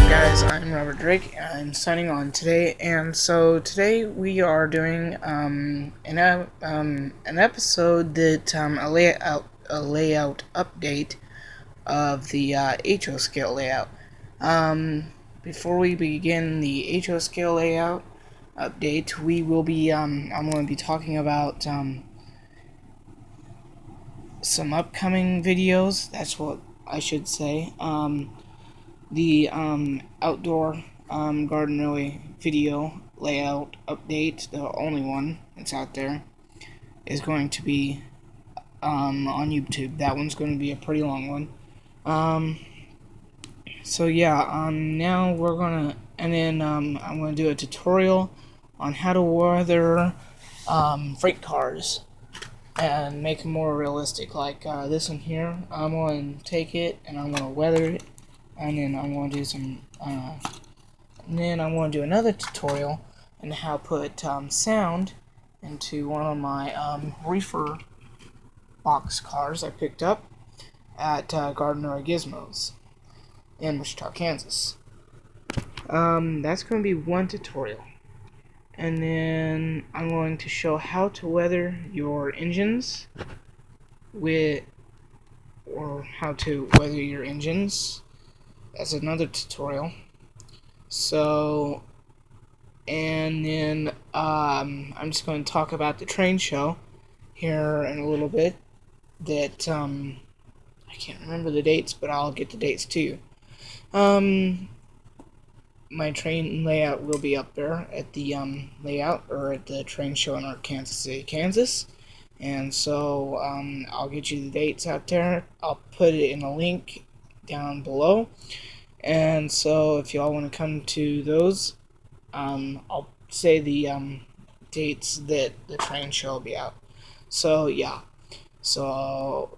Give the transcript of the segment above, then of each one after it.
Guys, I'm Robert Drake. I'm signing on today, and so today we are doing an episode that a layout update of the HO scale layout. Before we begin the HO scale layout update, we will be I'm going to be talking about some upcoming videos. That's what I should say. The outdoor garden really video layout update, the only one that's out there, is going to be on YouTube. That one's going to be a pretty long one. So yeah, now we're gonna, and then I'm gonna do a tutorial on how to weather freight cars and make them more realistic. Like this one here, I'm going to take it and I'm going to weather it. And then I'm going to do some, and then I'm going to do another tutorial on how to put sound into one of my reefer box cars I picked up at Gardner Gizmos in Wichita, Kansas. That's going to be one tutorial. And then I'm going to show how to weather your engines That's another tutorial. So, and then I'm just going to talk about the train show here in a little bit. That I can't remember the dates, but I'll get the dates to you. My train layout will be up there at the layout or at the train show in Kansas City, Kansas. And so I'll get you the dates out there. I'll put it in a link down below. And so if y'all want to come to those, I'll say the dates that the train show will be out. So yeah, so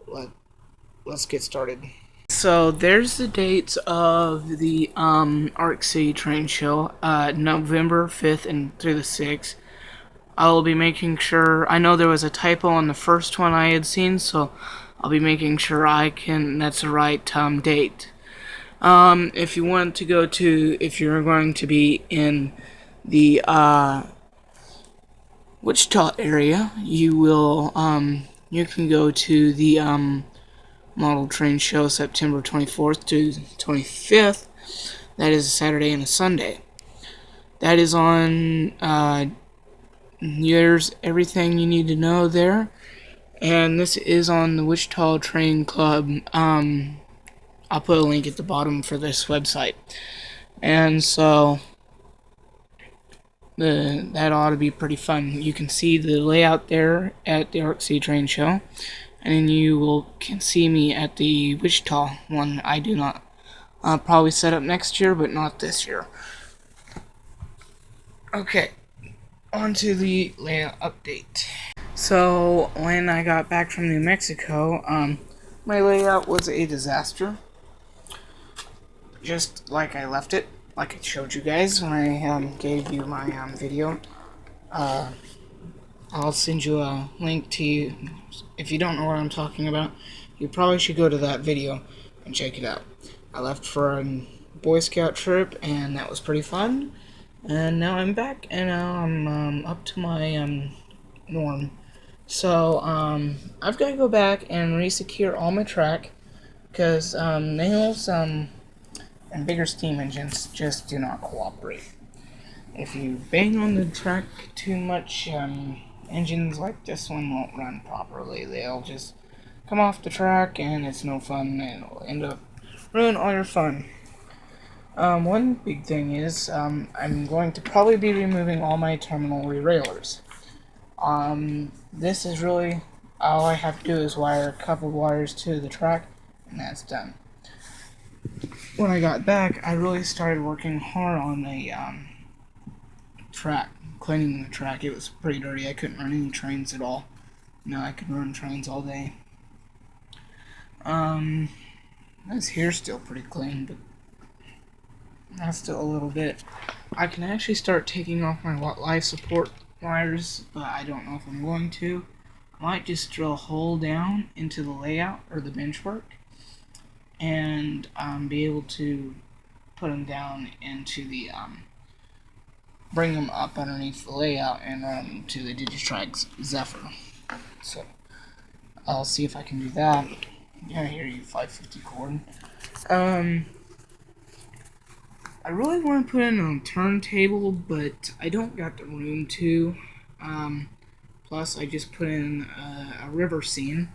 let's get started. So there's the dates of the Arc City train show, November 5th and through the 6th. I'll be making sure, I know there was a typo on the first one I had seen, so I'll be making sure that's the right date. If you want to go to, if you're going to be in the Wichita area, you will, you can go to the model train show September 24th to 25th. That is a Saturday and a Sunday. That is on, there's everything you need to know there. And this is on the Wichita Train Club. I'll put a link at the bottom for this website. And so that ought to be pretty fun. You can see the layout there at the Arc City train show. And then you can see me at the Wichita one. I do not. I'll probably set up next year, but not this year. Okay, on to the layout update. So, when I got back from New Mexico, my layout was a disaster. Just like I left it, like I showed you guys when I gave you my video. I'll send you a link to you. If you don't know what I'm talking about, you probably should go to that video and check it out. I left for a Boy Scout trip, and that was pretty fun. And now I'm back, and now I'm up to my norm. So I've got to go back and resecure all my track because nails and bigger steam engines just do not cooperate. If you bang on the track too much, engines like this one won't run properly. They'll just come off the track, and it's no fun, and it'll end up ruin all your fun. One big thing is I'm going to probably be removing all my terminal derailleurs. This is really all I have to do is wire a couple wires to the track, and that's done. When I got back, I really started working hard on the track, cleaning the track. It was pretty dirty. I couldn't run any trains at all. Now I could run trains all day. This here's still pretty clean, but that's still a little bit. I can actually start taking off my life support wires, but I don't know if I'm going to. I might just drill a hole down into the layout or the bench work and be able to put them down into the bring them up underneath the layout and run them to the Digitrack Zephyr. So I'll see if I can do that. Yeah, here you 550 cord. I really want to put in a turntable, but I don't got the room to. Plus, I just put in a river scene.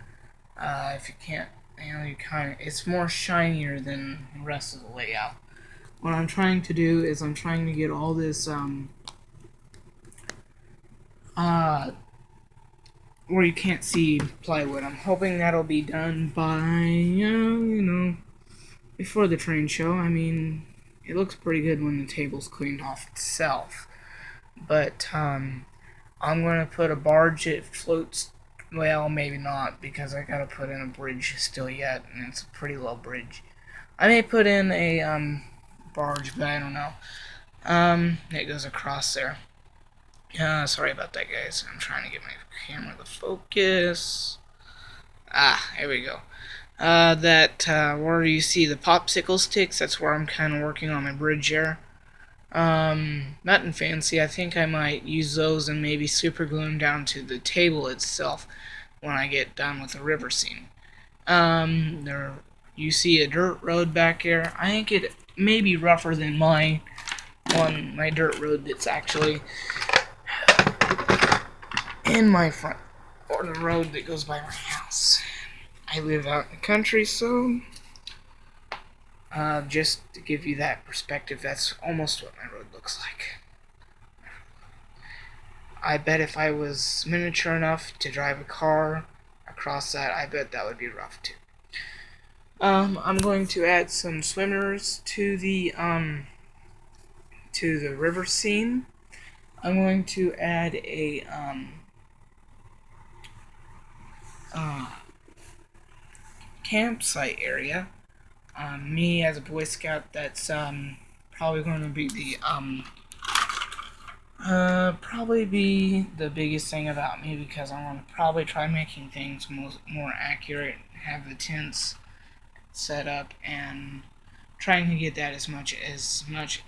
If you can't, you it's more shinier than the rest of the layout. What I'm trying to do is I'm trying to get all this, where you can't see plywood. I'm hoping that'll be done by, before the train show. I mean, it looks pretty good when the table's cleaned off itself. But, I'm going to put a barge that floats, well, maybe not, because I gotta put in a bridge still yet, and it's a pretty low bridge. I may put in a, barge, but I don't know. It goes across there. Sorry about that, guys. I'm trying to get my camera to focus. Here we go. Where you see the popsicle sticks, that's where I'm kind of working on my bridge here. Nothing fancy. I think I might use those and maybe super glue them down to the table itself when I get done with the river scene. You see a dirt road back here. I think it may be rougher than my dirt road that's actually in my front, or the road that goes by my house. I live out in the country, so just to give you that perspective, that's almost what my road looks like. I bet if I was miniature enough to drive a car across that, I bet that would be rough too. I'm going to add some swimmers to the river scene. I'm going to add a campsite area. Me as a Boy Scout, that's probably going to be the biggest thing about me, because I want to probably try making things more accurate, have the tents set up, and trying to get that as much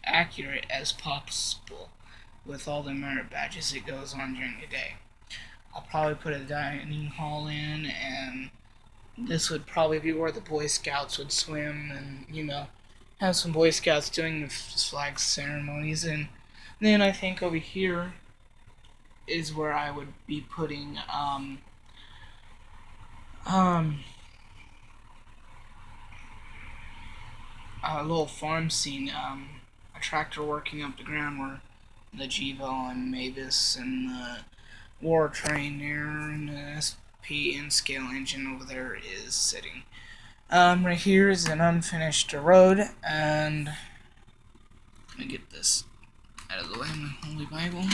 accurate as possible with all the merit badges that goes on during the day. I'll probably put a dining hall in, and this would probably be where the Boy Scouts would swim, and have some Boy Scouts doing the flag ceremonies. And then I think over here is where I would be putting a little farm scene, a tractor working up the ground where the G-Vel and Mavis and the War Train there and the SP and scale engine over there is sitting. Right here is an unfinished road, and let me get this out of the way, my Holy Bible.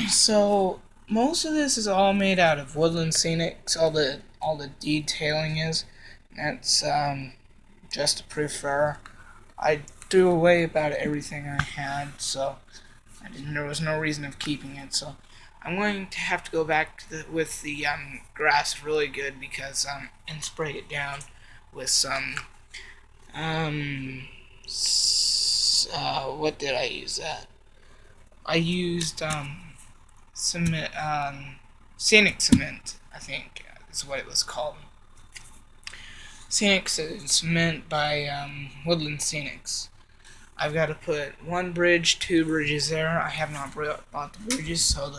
So most of this is all made out of woodland scenics. All the detailing is. That's just a prefer. I threw away about everything I had, so there was no reason of keeping it. So I'm going to have to go back with the grass really good, because and spray it down with some what did I use that? I used cement, scenic cement, I think is what it was called. Scenic cement by Woodland Scenics. I've got to put 1 bridge, 2 bridges there. I have not bought the bridges, so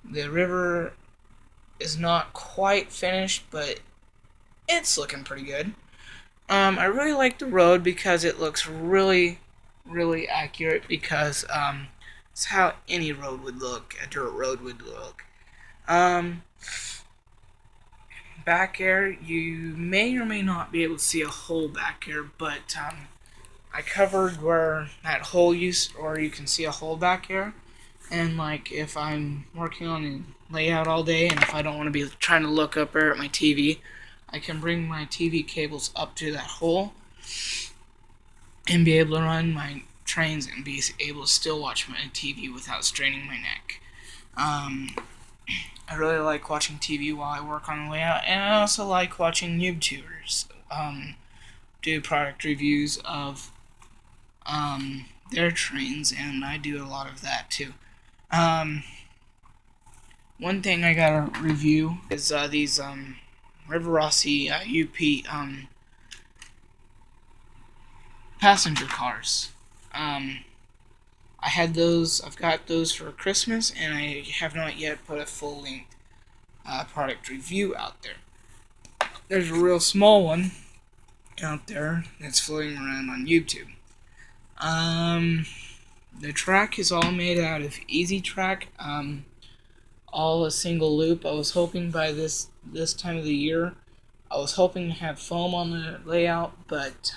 the river is not quite finished, but it's looking pretty good. I really like the road because it looks really, really accurate, because it's how any road would look, a dirt road would look. Back here, you may or may not be able to see a hole back here, but I covered where that hole or you can see a hole back here. And like, if I'm working on a layout all day, and if I don't want to be trying to look up there at my TV, I can bring my TV cables up to that hole and be able to run my trains and be able to still watch my TV without straining my neck. I really like watching TV while I work on the layout, and I also like watching YouTubers do product reviews of their trains, and I do a lot of that too. One thing I gotta review is these River Rossi UP passenger cars. I had those. I've got those for Christmas, and I have not yet put a full-length product review out there. There's a real small one out there that's floating around on YouTube. The track is all made out of Easy Track, all a single loop. I was hoping by this time of the year, I was hoping to have foam on the layout, but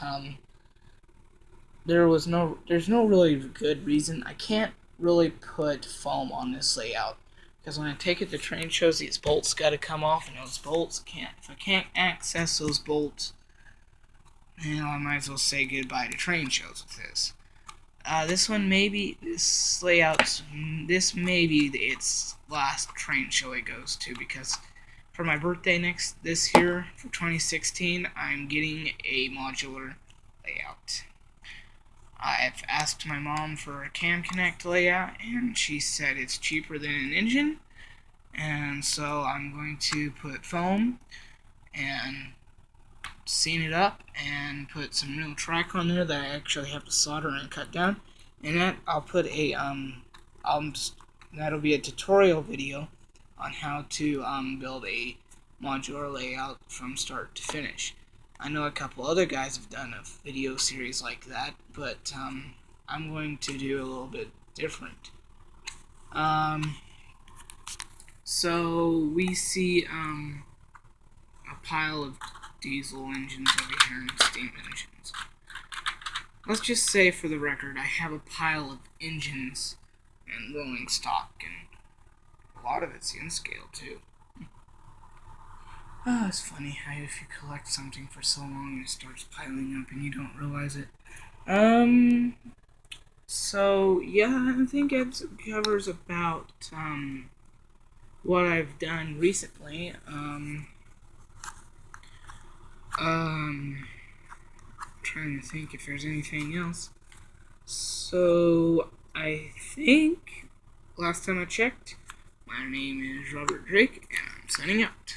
there's no really good reason. I can't really put foam on this layout because when I take it to train shows, these bolts got to come off, and those bolts if I can't access those bolts, I might as well say goodbye to train shows with this. This may be its last train show it goes to, because for my birthday this year, for 2016, I'm getting a modular layout. I've asked my mom for a Cam Connect layout, and she said it's cheaper than an engine, and so I'm going to put foam and scene it up and put some real track on there that I actually have to solder and cut down, and that I'll put a that'll be a tutorial video on how to build a modular layout from start to finish. I know a couple other guys have done a video series like that, but I'm going to do a little bit different. So we see a pile of diesel engines over here and steam engines. Let's just say, for the record, I have a pile of engines and rolling stock, and a lot of it's in scale too. It's funny how if you collect something for so long, it starts piling up and you don't realize it. So yeah, I think it covers about what I've done recently. Trying to think if there's anything else. So I think last time I checked, my name is Robert Drake, and I'm signing out.